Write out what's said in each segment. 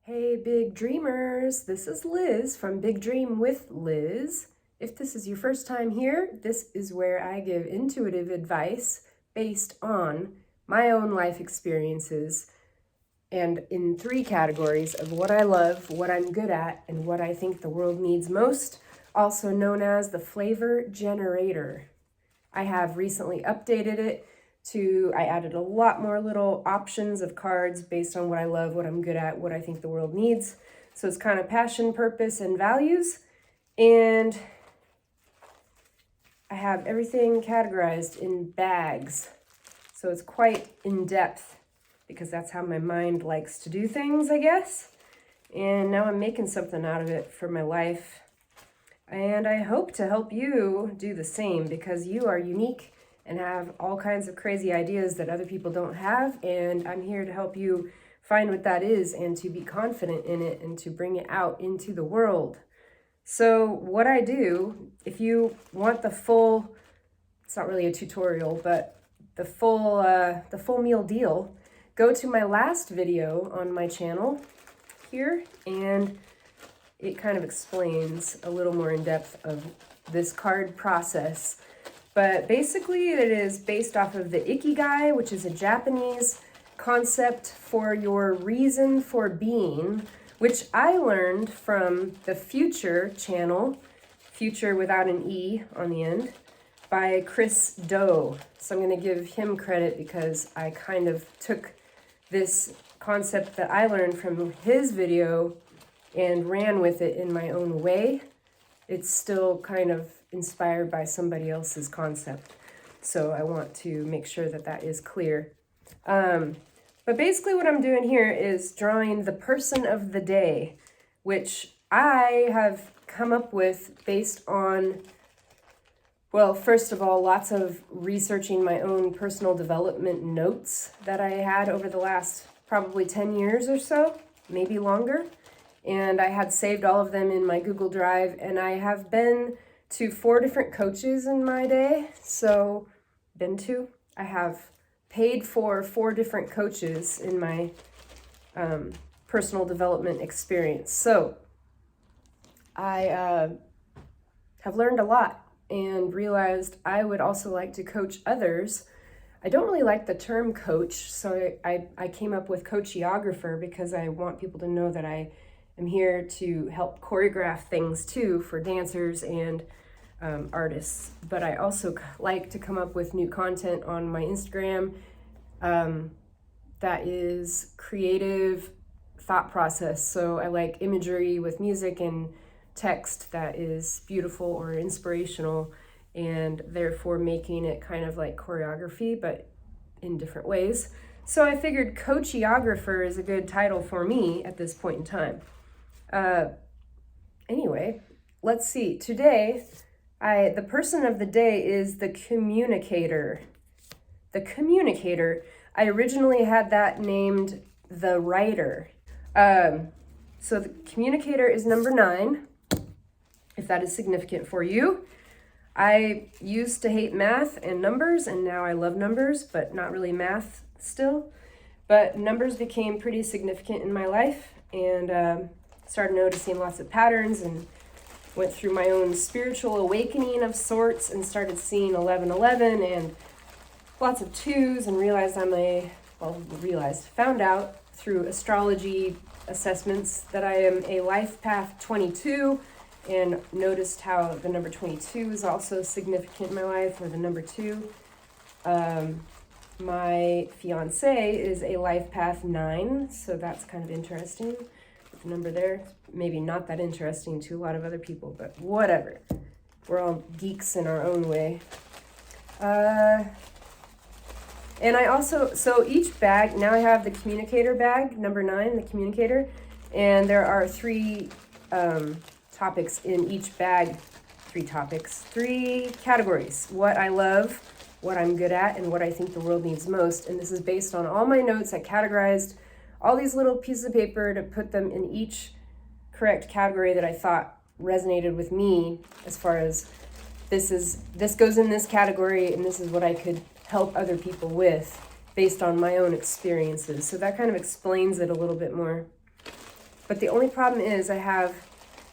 Hey, big dreamers. This is Liz from Big Dream with Liz. If this is your first time here, this is where I give intuitive advice based on my own life experiences and in 3 categories of what I love, what I'm good at, and what I think the world needs most, also known as the flavor generator. I have recently updated it I added a lot more little options of cards based on what I love, what I'm good at, what I think the world needs. So it's kind of passion, purpose, and values. And I have everything categorized in bags. So it's quite in depth because that's how my mind likes to do things, I guess. And now I'm making something out of it for my life. And I hope to help you do the same because you are unique and have all kinds of crazy ideas that other people don't have. And I'm here to help you find what that is and to be confident in it and to bring it out into the world. So what I do, if you want the full, it's not really a tutorial, but the full meal deal, go to my last video on my channel here, and it kind of explains a little more in depth of this card process. But basically it is based off of the ikigai, which is a Japanese concept for your reason for being, which I learned from the Future channel, Future without an E on the end, by Chris Doe. So I'm going to give him credit because I kind of took this concept that I learned from his video and ran with it in my own way. It's still kind of inspired by somebody else's concept. So I want to make sure that that is clear. But basically what I'm doing here is drawing the person of the day, which I have come up with based on, well, first of all, lots of researching my own personal development notes that I had over the last probably 10 years or so, maybe longer. And I had saved all of them in my Google Drive, and I have been to 4 different coaches in my day. So, I have paid for 4 different coaches in my personal development experience. So, I have learned a lot and realized I would also like to coach others. I don't really like the term coach, so I came up with coachiographer because I want people to know that I'm here to help choreograph things too for dancers and artists. But I also like to come up with new content on my Instagram that is creative thought process. So I like imagery with music and text that is beautiful or inspirational, and therefore making it kind of like choreography, but in different ways. So I figured coachiographer is a good title for me at this point in time. Anyway, let's see. Today, the person of the day is the communicator. The communicator. I originally had that named the writer. So the communicator is number 9, if that is significant for you. I used to hate math and numbers, and now I love numbers, but not really math still. But numbers became pretty significant in my life, and started noticing lots of patterns and went through my own spiritual awakening of sorts and started seeing 1111 and lots of 2s, and found out through astrology assessments that I am a life path 22, and noticed how the number 22 is also significant in my life, or the number 2. My fiance is a life path 9, so that's kind of interesting. The number there, maybe not that interesting to a lot of other people, but whatever. We're all geeks in our own way. And I also, so each bag, now I have the communicator bag, number 9, the communicator, and there are 3 topics in each bag. 3 categories: what I love, what I'm good at, and what I think the world needs most. And this is based on all my notes. I categorized all these little pieces of paper to put them in each correct category that I thought resonated with me, as far as this goes in this category, and this is what I could help other people with based on my own experiences. So that kind of explains it a little bit more. But the only problem is I have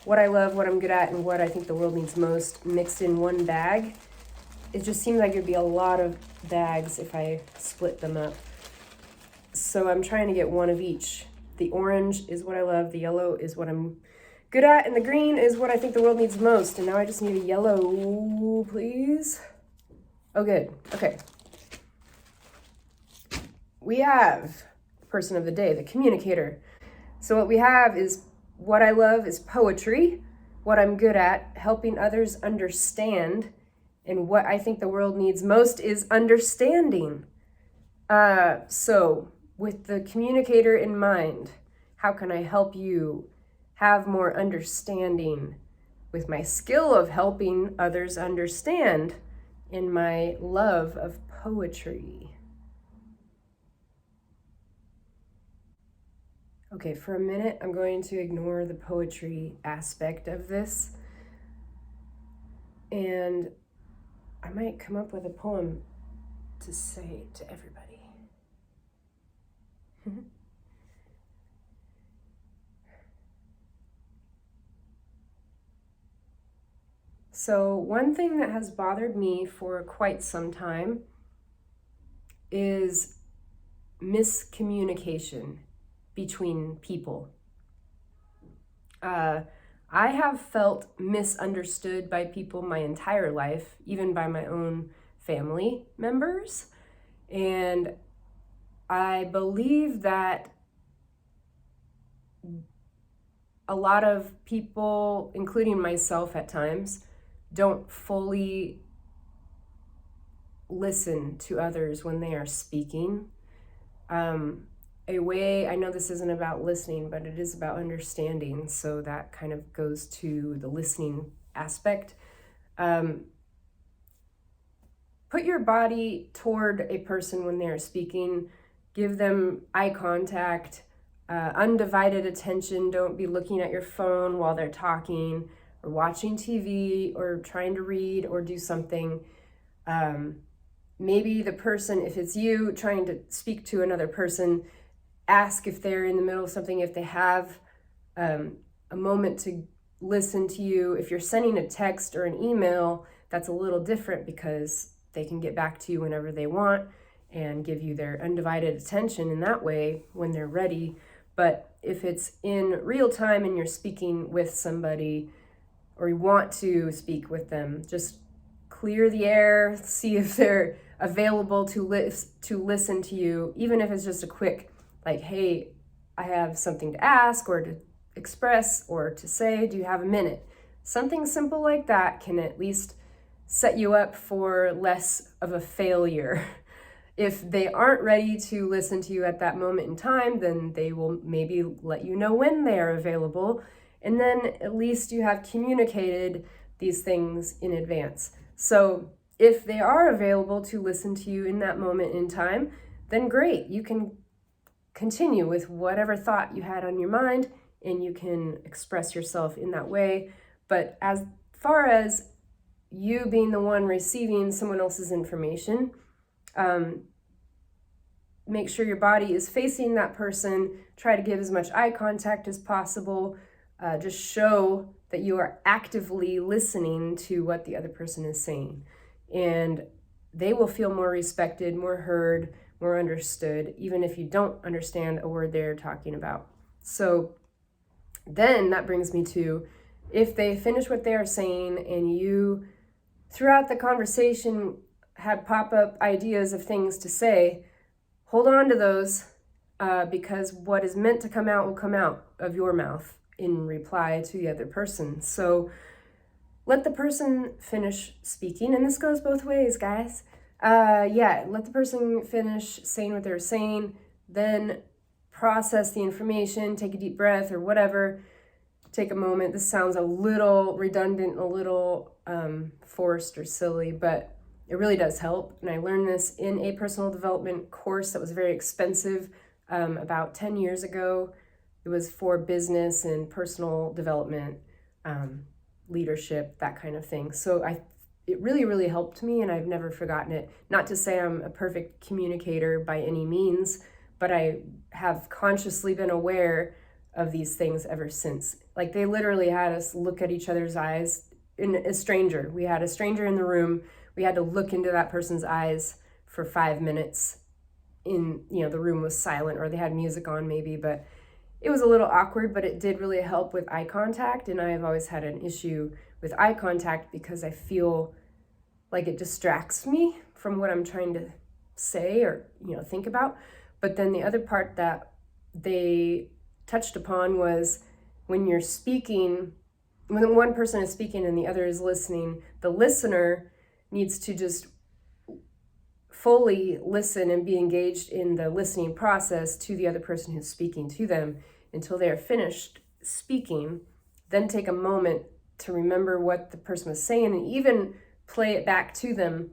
what I love, what I'm good at, and what I think the world needs most mixed in one bag. It just seems like it'd be a lot of bags if I split them up. So I'm trying to get one of each. The orange is what I love, the yellow is what I'm good at, and the green is what I think the world needs most. And now I just need a yellow, please. Oh, good. Okay. We have person of the day, the communicator. So what we have is what I love is poetry, what I'm good at, helping others understand, and what I think the world needs most is understanding. So with the communicator in mind, how can I help you have more understanding with my skill of helping others understand in my love of poetry? Okay, for a minute, I'm going to ignore the poetry aspect of this, and I might come up with a poem to say to everybody. So one thing that has bothered me for quite some time is miscommunication between people. I have felt misunderstood by people my entire life, even by my own family members. And I believe that a lot of people, including myself at times, don't fully listen to others when they are speaking. I know this isn't about listening, but it is about understanding. So that kind of goes to the listening aspect. Put your body toward a person when they're speaking. Give them eye contact, undivided attention. Don't be looking at your phone while they're talking or watching TV or trying to read or do something. Maybe the person, if it's you trying to speak to another person, ask if they're in the middle of something, if they have a moment to listen to you. If you're sending a text or an email, that's a little different because they can get back to you whenever they want and give you their undivided attention in that way when they're ready. But if it's in real time and you're speaking with somebody or you want to speak with them, just clear the air, see if they're available to listen to you, even if it's just a quick, like, hey, I have something to ask or to express or to say, do you have a minute? Something simple like that can at least set you up for less of a failure. If they aren't ready to listen to you at that moment in time, then they will maybe let you know when they are available. And then at least you have communicated these things in advance. So if they are available to listen to you in that moment in time, then great. You can continue with whatever thought you had on your mind and you can express yourself in that way. But as far as you being the one receiving someone else's information, make sure your body is facing that person. Try to give as much eye contact as possible. Just show that you are actively listening to what the other person is saying. And they will feel more respected, more heard, more understood, even if you don't understand a word they're talking about. So then that brings me to, if they finish what they are saying and you, throughout the conversation, had pop-up ideas of things to say, hold on to those because what is meant to come out will come out of your mouth in reply to the other person. So let the person finish speaking, and this goes both ways, guys. Let the person finish saying what they're saying, then process the information, take a deep breath or whatever, take a moment. This sounds a little redundant, a little forced or silly, but it really does help. And I learned this in a personal development course that was very expensive about 10 years ago. It was for business and personal development, leadership, that kind of thing. So it really, really helped me, and I've never forgotten it. Not to say I'm a perfect communicator by any means, but I have consciously been aware of these things ever since. Like, they literally had us look at each other's eyes. In a stranger, we had a stranger in the room. We had to look into that person's eyes for 5 minutes. The room was silent, or they had music on maybe, but it was a little awkward, but it did really help with eye contact. And I have always had an issue with eye contact because I feel like it distracts me from what I'm trying to say or, think about. But then the other part that they touched upon was when you're speaking, when one person is speaking and the other is listening, the listener needs to just fully listen and be engaged in the listening process to the other person who's speaking to them until they're finished speaking. Then take a moment to remember what the person was saying and even play it back to them.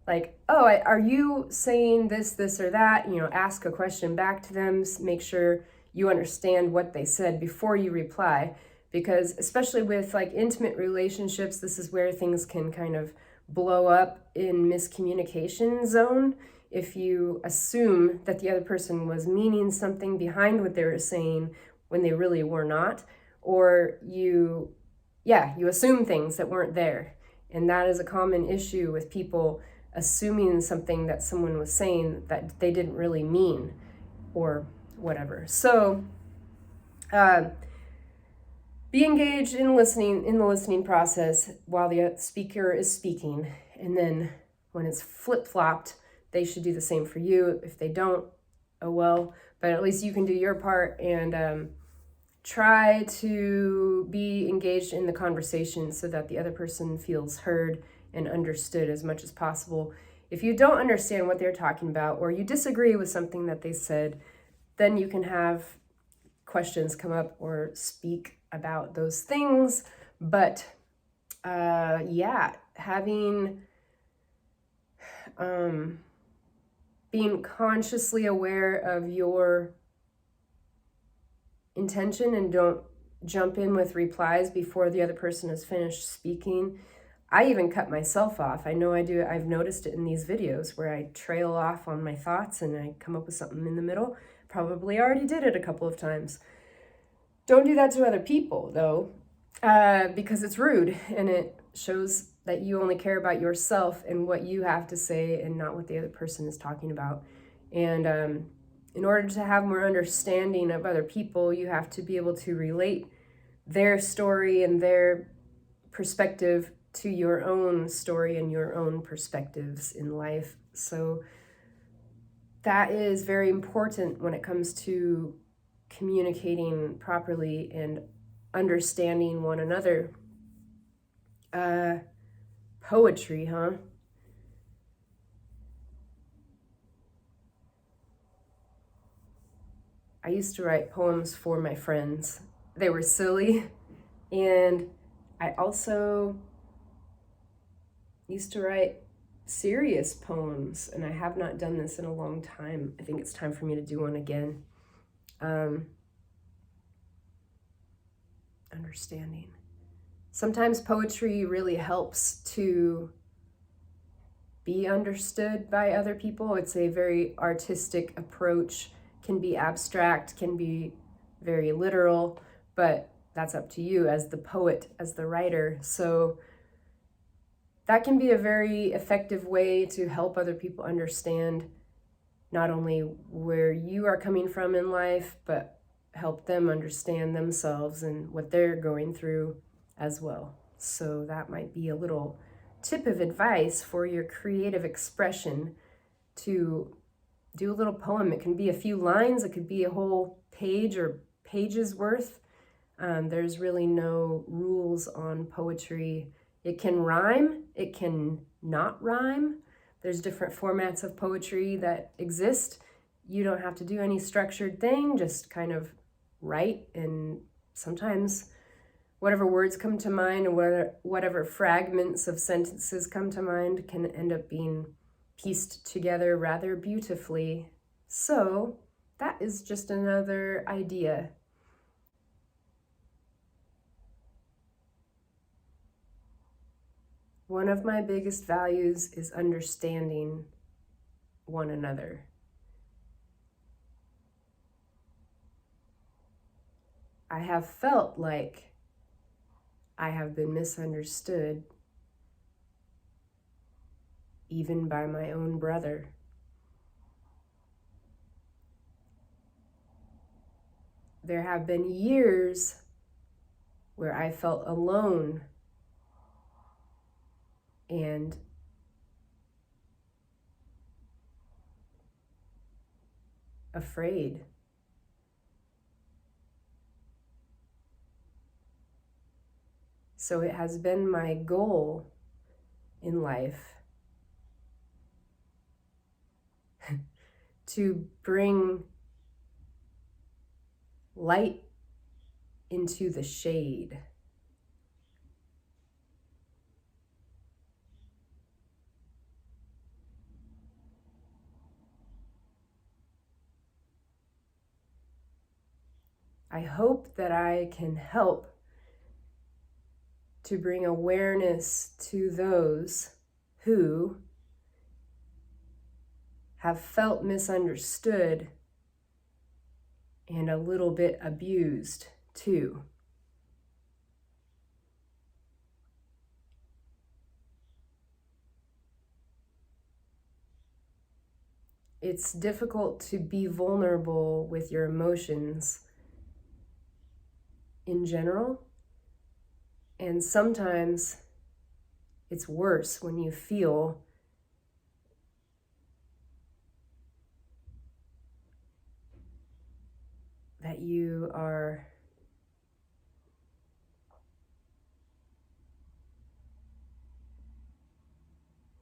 Like, oh, are you saying this, or that? Ask a question back to them. Make sure you understand what they said before you reply. Because especially with like intimate relationships, this is where things can kind of blow up in miscommunication zone. If you assume that the other person was meaning something behind what they were saying when they really were not, or you assume things that weren't there. And that is a common issue with people assuming something that someone was saying that they didn't really mean or whatever. So be engaged in the listening process while the speaker is speaking. And then when it's flip-flopped, they should do the same for you. If they don't, oh well, but at least you can do your part and try to be engaged in the conversation so that the other person feels heard and understood as much as possible. If you don't understand what they're talking about or you disagree with something that they said, then you can have questions come up or speak about those things. But having being consciously aware of your intention and don't jump in with replies before the other person is finished speaking. I even cut myself off. I know I do. I've noticed it in these videos where I trail off on my thoughts and I come up with something in the middle. Probably already did it a couple of times. Don't do that to other people, though, because it's rude and it shows that you only care about yourself and what you have to say and not what the other person is talking about. And in order to have more understanding of other people, you have to be able to relate their story and their perspective to your own story and your own perspectives in life. So that is very important when it comes to communicating properly and understanding one another. Poetry, huh? I used to write poems for my friends. They were silly, and I also used to write serious poems, and I have not done this in a long time. I think it's time for me to do one again. Understanding. Sometimes poetry really helps to be understood by other people. It's a very artistic approach, can be abstract, can be very literal, but that's up to you as the poet, as the writer. So that can be a very effective way to help other people understand not only where you are coming from in life, but help them understand themselves and what they're going through as well. So that might be a little tip of advice for your creative expression, to do a little poem. It can be a few lines, it could be a whole page or pages worth. There's really no rules on poetry. It can rhyme, it can not rhyme. There's different formats of poetry that exist. You don't have to do any structured thing, just kind of write, and sometimes whatever words come to mind and whatever fragments of sentences come to mind can end up being pieced together rather beautifully. So that is just another idea. One of my biggest values is understanding one another. I have felt like I have been misunderstood, even by my own brother. There have been years where I felt alone and afraid. So it has been my goal in life to bring light into the shade. I hope that I can help to bring awareness to those who have felt misunderstood and a little bit abused too. It's difficult to be vulnerable with your emotions in general, and sometimes it's worse when you feel that you are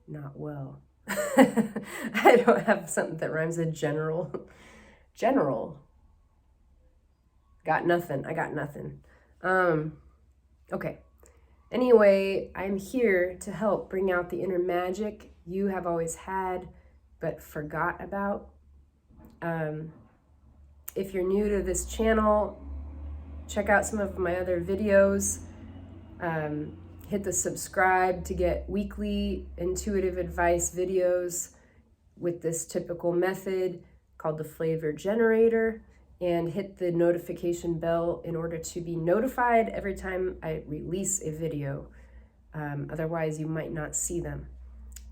not well. I don't have something that rhymes with general. General. Got nothing. I got nothing. Okay. Anyway, I'm here to help bring out the inner magic you have always had but forgot about. If you're new to this channel, check out some of my other videos. Hit the subscribe to get weekly intuitive advice videos with this typical method called the flavor generator, and hit the notification bell in order to be notified every time I release a video. Otherwise, you might not see them.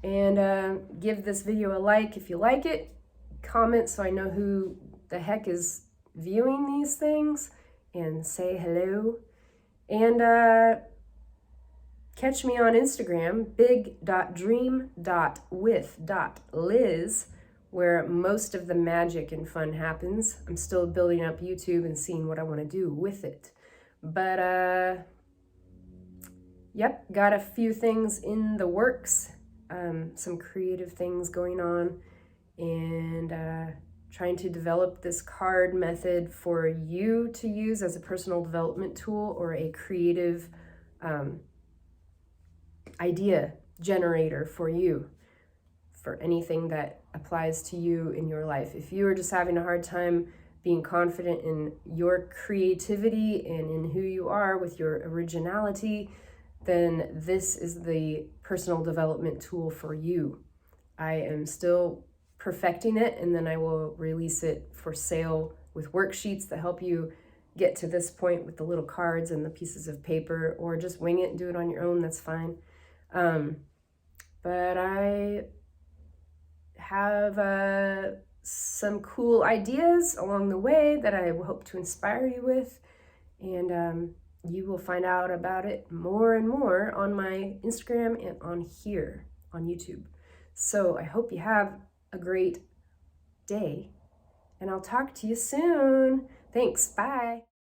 And give this video a like if you like it. Comment so I know who the heck is viewing these things, and say hello. And catch me on Instagram, big.dream.with.liz, where most of the magic and fun happens. I'm still building up YouTube and seeing what I want to do with it. But, yep, got a few things in the works, some creative things going on, and trying to develop this card method for you to use as a personal development tool or a creative idea generator for you, for anything that applies to you in your life. If you are just having a hard time being confident in your creativity and in who you are with your originality, then this is the personal development tool for you. I am still perfecting it, and then I will release it for sale with worksheets that help you get to this point with the little cards and the pieces of paper, or just wing it and do it on your own, that's fine. But I have some cool ideas along the way that I hope to inspire you with, and you will find out about it more and more on my Instagram and on here on YouTube. So I hope you have a great day, and I'll talk to you soon. Thanks, bye.